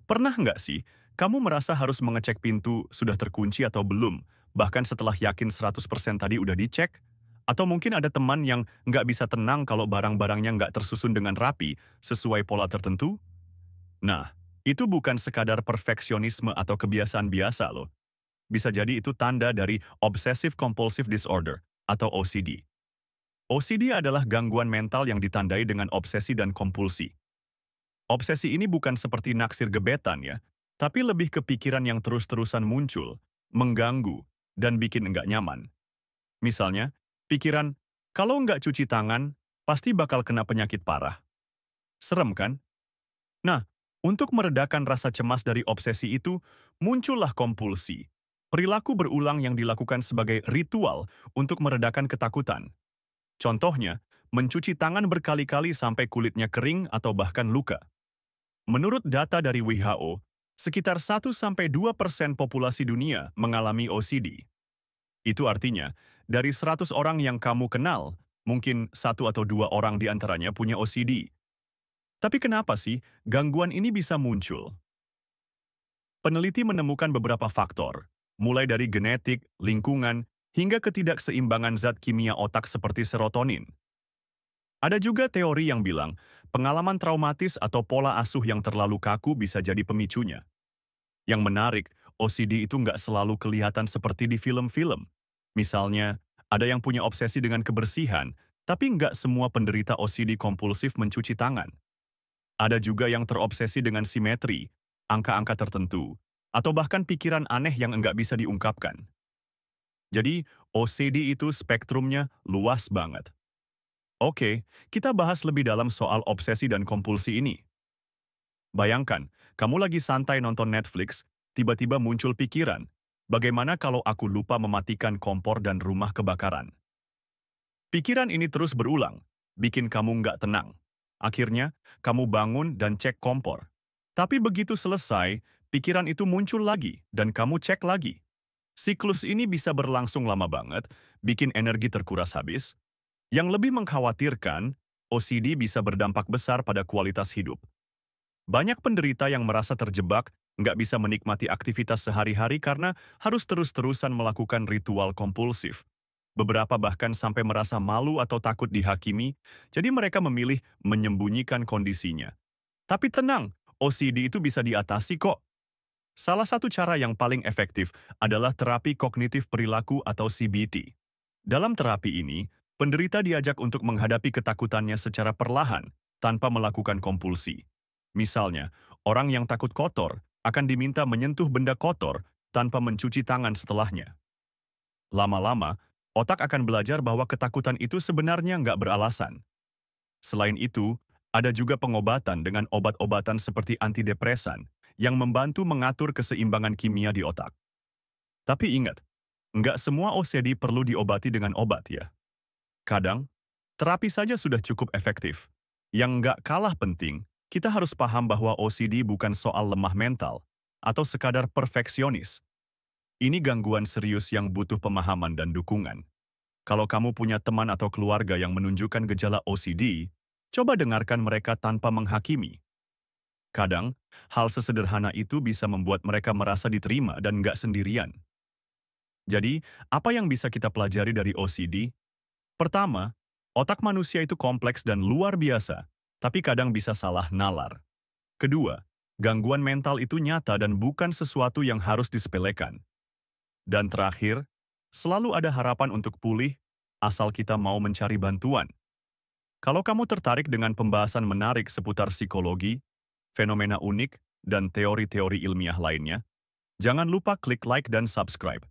Pernah nggak sih, kamu merasa harus mengecek pintu sudah terkunci atau belum, bahkan setelah yakin 100% tadi udah dicek? Atau mungkin ada teman yang nggak bisa tenang kalau barang-barangnya nggak tersusun dengan rapi, sesuai pola tertentu? Nah, itu bukan sekadar perfeksionisme atau kebiasaan biasa loh. Bisa jadi itu tanda dari Obsessive Compulsive Disorder atau OCD. OCD adalah gangguan mental yang ditandai dengan obsesi dan kompulsi. Obsesi ini bukan seperti naksir gebetan ya, tapi lebih ke pikiran yang terus-terusan muncul, mengganggu, dan bikin enggak nyaman. Misalnya, pikiran, kalau enggak cuci tangan, pasti bakal kena penyakit parah. Serem kan? Nah, untuk meredakan rasa cemas dari obsesi itu, muncullah kompulsi. Perilaku berulang yang dilakukan sebagai ritual untuk meredakan ketakutan. Contohnya, mencuci tangan berkali-kali sampai kulitnya kering atau bahkan luka. Menurut data dari WHO, sekitar 1-2% populasi dunia mengalami OCD. Itu artinya, dari 100 orang yang kamu kenal, mungkin 1 atau 2 orang di antaranya punya OCD. Tapi kenapa sih gangguan ini bisa muncul? Peneliti menemukan beberapa faktor, mulai dari genetik, lingkungan, hingga ketidakseimbangan zat kimia otak seperti serotonin. Ada juga teori yang bilang, pengalaman traumatis atau pola asuh yang terlalu kaku bisa jadi pemicunya. Yang menarik, OCD itu nggak selalu kelihatan seperti di film-film. Misalnya, ada yang punya obsesi dengan kebersihan, tapi nggak semua penderita OCD kompulsif mencuci tangan. Ada juga yang terobsesi dengan simetri, angka-angka tertentu, atau bahkan pikiran aneh yang nggak bisa diungkapkan. Jadi, OCD itu spektrumnya luas banget. Oke, kita bahas lebih dalam soal obsesi dan kompulsi ini. Bayangkan, kamu lagi santai nonton Netflix, tiba-tiba muncul pikiran, bagaimana kalau aku lupa mematikan kompor dan rumah kebakaran? Pikiran ini terus berulang, bikin kamu nggak tenang. Akhirnya, kamu bangun dan cek kompor. Tapi begitu selesai, pikiran itu muncul lagi dan kamu cek lagi. Siklus ini bisa berlangsung lama banget, bikin energi terkuras habis. Yang lebih mengkhawatirkan, OCD bisa berdampak besar pada kualitas hidup. Banyak penderita yang merasa terjebak, nggak bisa menikmati aktivitas sehari-hari karena harus terus-terusan melakukan ritual kompulsif. Beberapa bahkan sampai merasa malu atau takut dihakimi, jadi mereka memilih menyembunyikan kondisinya. Tapi tenang, OCD itu bisa diatasi kok. Salah satu cara yang paling efektif adalah terapi kognitif perilaku atau CBT. Dalam terapi ini, penderita diajak untuk menghadapi ketakutannya secara perlahan, tanpa melakukan kompulsi. Misalnya, orang yang takut kotor akan diminta menyentuh benda kotor tanpa mencuci tangan setelahnya. Lama-lama, otak akan belajar bahwa ketakutan itu sebenarnya nggak beralasan. Selain itu, ada juga pengobatan dengan obat-obatan seperti antidepresan yang membantu mengatur keseimbangan kimia di otak. Tapi ingat, nggak semua OCD perlu diobati dengan obat ya. Kadang, terapi saja sudah cukup efektif. Yang nggak kalah penting, kita harus paham bahwa OCD bukan soal lemah mental atau sekadar perfeksionis. Ini gangguan serius yang butuh pemahaman dan dukungan. Kalau kamu punya teman atau keluarga yang menunjukkan gejala OCD, coba dengarkan mereka tanpa menghakimi. Kadang, hal sesederhana itu bisa membuat mereka merasa diterima dan nggak sendirian. Jadi, apa yang bisa kita pelajari dari OCD? Pertama, otak manusia itu kompleks dan luar biasa, tapi kadang bisa salah nalar. Kedua, gangguan mental itu nyata dan bukan sesuatu yang harus disepelekan. Dan terakhir, selalu ada harapan untuk pulih, asal kita mau mencari bantuan. Kalau kamu tertarik dengan pembahasan menarik seputar psikologi, fenomena unik, dan teori-teori ilmiah lainnya, jangan lupa klik like dan subscribe.